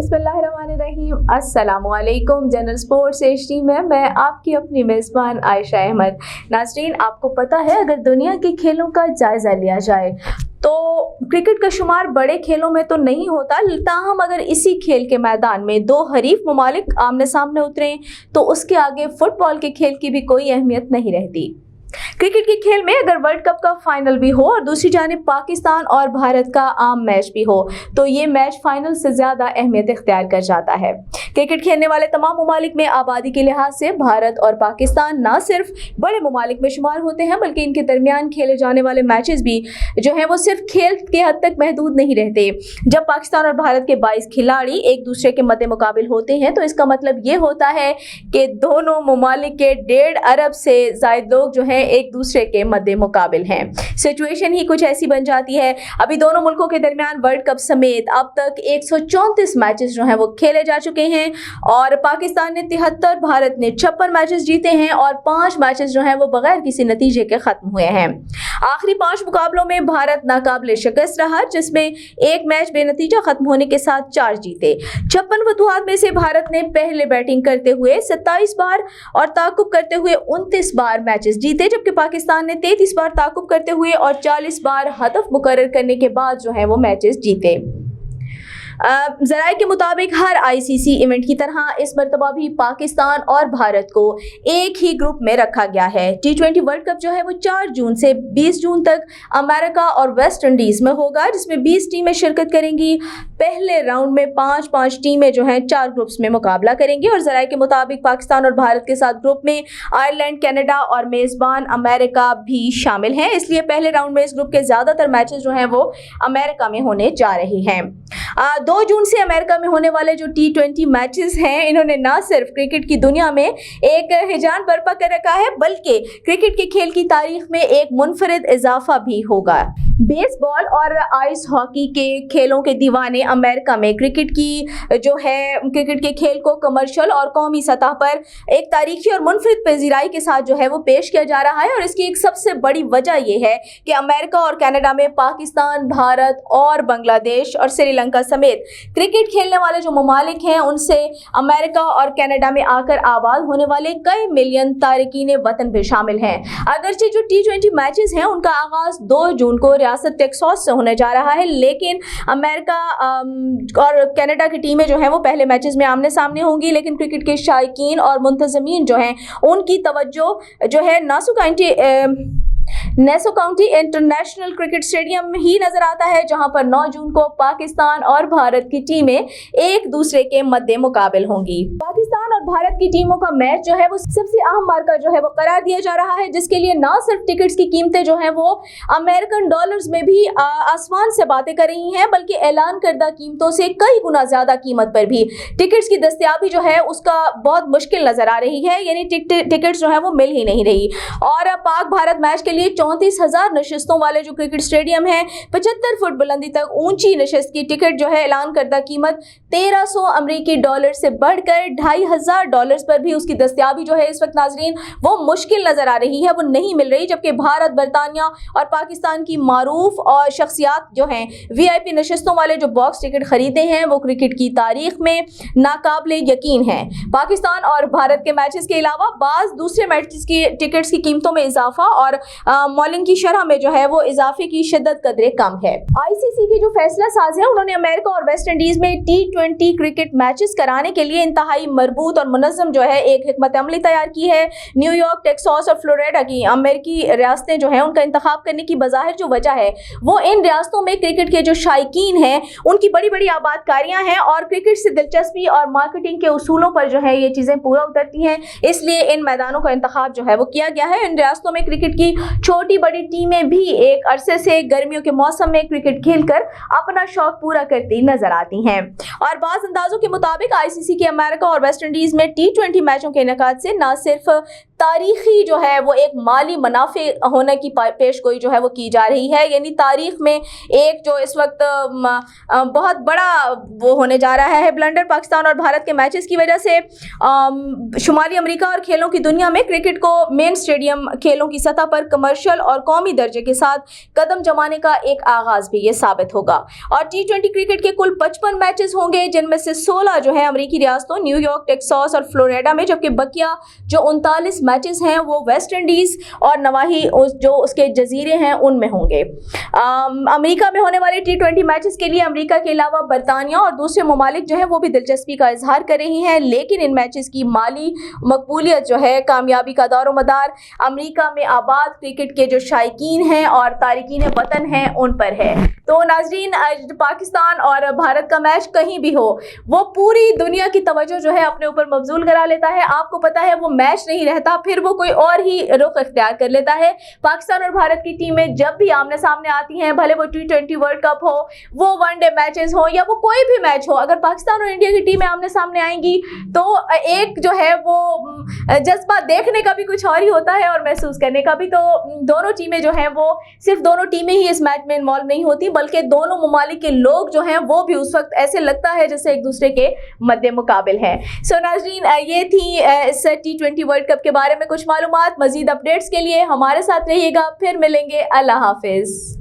बिस्मिल्लाहिर्रहमानिर्रहीम। अस्सलामुअलैकुम। General sports HD में मैं आपकी अपनी मेज़बान आयशा अहमद। नाज़रीन, आपको पता है अगर दुनिया के खेलों का जायज़ा लिया जाए तो क्रिकेट का शुमार बड़े खेलों में तो नहीं होता, ताहम अगर इसी खेल के मैदान में दो हरीफ ममालिक आमने सामने उतरें तो उसके आगे फुटबॉल के खेल की भी कोई अहमियत नहीं रहती। क्रिकेट के खेल में अगर वर्ल्ड कप का फाइनल भी हो और दूसरी जानिब पाकिस्तान और भारत का आम मैच भी हो तो ये मैच फाइनल से ज़्यादा अहमियत इख्तियार कर जाता है। क्रिकेट खेलने वाले तमाम ममालिक में आबादी के लिहाज से भारत और पाकिस्तान ना सिर्फ बड़े ममालिक में शुमार होते हैं बल्कि इनके दरमियान खेले जाने वाले मैचेस भी जो हैं वो सिर्फ खेल के हद तक महदूद नहीं रहते। जब पाकिस्तान और भारत के 22 खिलाड़ी एक दूसरे के मद्दे मुकाबिल होते हैं तो इसका मतलब ये होता है कि दोनों ममालिक के 1.5 अरब से ज़ायद लोग जो हैं एक दूसरे के मद्दे मुकाबिल हैं। सिचुएशन ही कुछ ऐसी बन जाती है। अभी दोनों मुल्कों के दरमियान वर्ल्ड कप समेत अब तक 134 मैचेस जो हैं वो खेले जा चुके हैं और पाकिस्तान ने 73, भारत ने 56 मैचेस जीते हैं और 5 मैचेस जो हैं वो बगैर किसी नतीजे के खत्म हुए हैं। आखिरी 5 मुकाबलों में भारत नाकाबिले शिकस्त रहा, जिसमें एक मैच बेनतीजा खत्म होने के साथ 4 जीते। 56 फतुहात में से भारत ने पहले बैटिंग करते हुए 27 बार और ताकुब करते हुए 29 बार मैचेस जीते, जबकि पाकिस्तान ने 33 बार ताकुब करते हुए और 40 बार हदफ मुकर्रर करने के बाद जो है वो मैचेस जीते। ज़राए के मुताबिक हर ICC इवेंट की तरह इस मरतबा भी पाकिस्तान और भारत को एक ही ग्रुप में रखा गया है। T20 वर्ल्ड कप जो है वो 4 जून से 20 जून तक अमेरिका और वेस्ट इंडीज़ में होगा, जिसमें 20 टीमें शिरकत करेंगी। पहले राउंड में 5-5 टीमें जो हैं 4 ग्रुप्स में मुकाबला करेंगी और ज़राए के मुताबिक पाकिस्तान और भारत के साथ ग्रुप में आयरलैंड, कनाडा और मेज़बान अमेरिका भी शामिल हैं। इसलिए पहले राउंड में इस ग्रुप के ज़्यादातर मैचेस जो हैं वो अमेरिका में होने जा रहे हैं। 2 जून से अमेरिका में होने वाले जो T20 मैचेस हैं, इन्होंने ना सिर्फ क्रिकेट की दुनिया में एक हिजान बर्पा कर रखा है बल्कि क्रिकेट के खेल की तारीख में एक मुनफरिद इजाफा भी होगा। बेसबॉल और आइस हॉकी के खेलों के दीवाने अमेरिका में क्रिकेट के खेल को कमर्शियल और कौमी सतह पर एक तारीखी और मुनफरिद पजीराई के साथ जो है वो पेश किया जा रहा है और इसकी एक सबसे बड़ी वजह यह है कि अमेरिका और कनाडा में पाकिस्तान, भारत और बांग्लादेश और श्रीलंका समेत क्रिकेट खेलने वाले जो ममालिक हैं उनसे अमेरिका और कनाडा में आकर आबाद होने वाले कई मिलियन तारकीन वतन भी शामिल हैं। अगरचे जो T20 मैचेस हैं उनका आगाज 2 जून को रियासत टेक्सास से होने जा रहा है, लेकिन अमेरिका और कनाडा की टीमें जो हैं वो पहले मैचेस में आमने सामने होंगी। लेकिन क्रिकेट के शायकीन और मुंतज़मीन जो हैं उनकी तवज्जो जो है Nassau County international cricket stadium ही नजर आता है, जहां पर 9 जून को पाकिस्तान और भारत की टीमें एक दूसरे के मद्दे मुकाबिल होंगी। पाकिस्तान और भारत की टीमों का मैच जो है वो सबसे अहम मार्का जो है वो करार दिया जा रहा है, जिसके लिए ना सिर्फ टिकट्स की कीमतें जो हैं वो अमेरिकन डॉलर्स में भी आसमान से बातें कर रही हैं, बल्कि ऐलान करदा कीमतों से कई गुना ज्यादा कीमत पर भी टिकट्स की दस्तयाबी जो है उसका बहुत मुश्किल नजर आ रही है, यानी टिकट्स जो है वो मिल ही नहीं रही। और पाक भारत मैच के लिए 34,000 नशिस्तों वाले जो क्रिकेट स्टेडियम है 75 फुट बुलंदी तक ऊंची नशिस्त की टिकट जो है ऐलान करदा कीमत 1300 अमेरिकी डॉलर से बढ़कर $2,500 पर भी उसकी दस्तयाबी जो है इस वक्त नाजरीन वो मुश्किल नजर आ रही है, वो नहीं मिल रही। जबकि भारत, बरतानिया और पाकिस्तान की मारूफ और शख्सियात जो हैं VIP नशिस्तों वाले जो बॉक्स टिकट खरीदे हैं वो क्रिकेट की तारीख में नाकाबिले यकीन है। पाकिस्तान और भारत के मैचेस के अलावा बाज़ दूसरे मैचेस की टिकट्स की कीमतों में इजाफा और मॉलिंग की शरह में जो है वो इजाफे की शिद्दत कदरे कम है। ICC के जो फैसला साज हैं उन्होंने अमेरिका और वेस्ट इंडीज में T20 क्रिकेट मैचेस कराने के लिए इंतहाई मरबूत और मुनज़्ज़म जो है एक हिकमत अमली तैयार की है। न्यूयॉर्क, टेक्सास और फ्लोरिडा की अमेरिकी रियासतें जो हैं उनका इंतखाब करने की बज़ाहिर जो वजह है वो इन रियासतों में क्रिकेट के जो शायकीन हैं उनकी बड़ी बड़ी आबादकारियां हैं और क्रिकेट से दिलचस्पी और मार्केटिंग के उसूलों पर जो है ये चीज़ें पूरा उतरती हैं, इसलिए इन मैदानों का इंतखाब जो है वो किया गया है। इन रियासतों में क्रिकेट की छोटी बड़ी टीमें भी एक अरसे से गर्मियों के मौसम में क्रिकेट खेलकर अपना शौक पूरा करती नजर आती हैं। और बाज़ अंदाजों के मुताबिक ICC के अमेरिका और वेस्ट इंडीज में T20 मैचों के इनेकाद से न सिर्फ تاریخی جو ہے وہ ایک مالی منافع ہونے کی پیش گوئی جو ہے وہ کی جا رہی ہے. یعنی تاریخ میں ایک جو اس وقت بہت بڑا وہ ہونے جا رہا ہے بلنڈر پاکستان اور بھارت کے میچز کی وجہ سے. شمالی امریکہ اور کھیلوں کی دنیا میں کرکٹ کو مین اسٹیڈیم کھیلوں کی سطح پر کمرشل اور قومی درجے کے ساتھ قدم جمانے کا ایک آغاز بھی یہ ثابت ہوگا. اور T20 کرکٹ کے کل 55 میچز ہوں گے، جن میں سے 16 جو ہیں امریکی ریاستوں نیو یارک، ٹیکساس اور فلوریڈا میں، جبکہ بقیہ جو 39 میچز ہیں وہ ویسٹ انڈیز اور نواحی جو اس کے جزیرے ہیں ان میں ہوں گے. امریکہ میں ہونے والے T20 میچز کے لیے امریکہ کے علاوہ برطانیہ اور دوسرے ممالک جو ہیں وہ بھی دلچسپی کا اظہار کر رہی ہیں، لیکن ان میچز کی مالی مقبولیت جو ہے، کامیابی کا دار و مدار امریکہ میں آباد کرکٹ کے جو شائقین ہیں اور تارکین وطن ہیں ان پر ہے. تو ناظرین، پاکستان اور بھارت کا میچ کہیں بھی ہو وہ پوری دنیا کی توجہ جو ہے اپنے اوپر مبذول کرا لیتا ہے. آپ کو پتا ہے وہ میچ نہیں رہتا، پھر وہ کوئی اور ہی رخ اختیار کر لیتا ہے. پاکستان اور بھارت کی ٹیمیں جب بھی آمنے سامنے آتی ہیں، بھلے وہ T20 ورلڈ کپ ہو، وہ ون ڈے میچز ہو یا وہ کوئی بھی میچ ہو، اگر پاکستان اور انڈیا کی ٹیمیں آمنے سامنے آئیں گی تو ایک جو ہے وہ جذبہ دیکھنے کا بھی کچھ اور ہی ہوتا ہے اور محسوس کرنے کا بھی. تو دونوں ٹیمیں جو ہیں وہ صرف دونوں ٹیمیں ہی اس میچ میں انوالو نہیں ہوتی، بلکہ دونوں ممالک کے لوگ جو ہیں وہ بھی اس وقت ایسے لگتا ہے جیسے ایک دوسرے کے مد مقابل ہیں. سو ناظرین، یہ تھی اس T20 ورلڈ کپ کے بارے میں کچھ معلومات. مزید اپڈیٹس کے لیے ہمارے ساتھ رہیے گا، پھر ملیں گے. اللہ حافظ.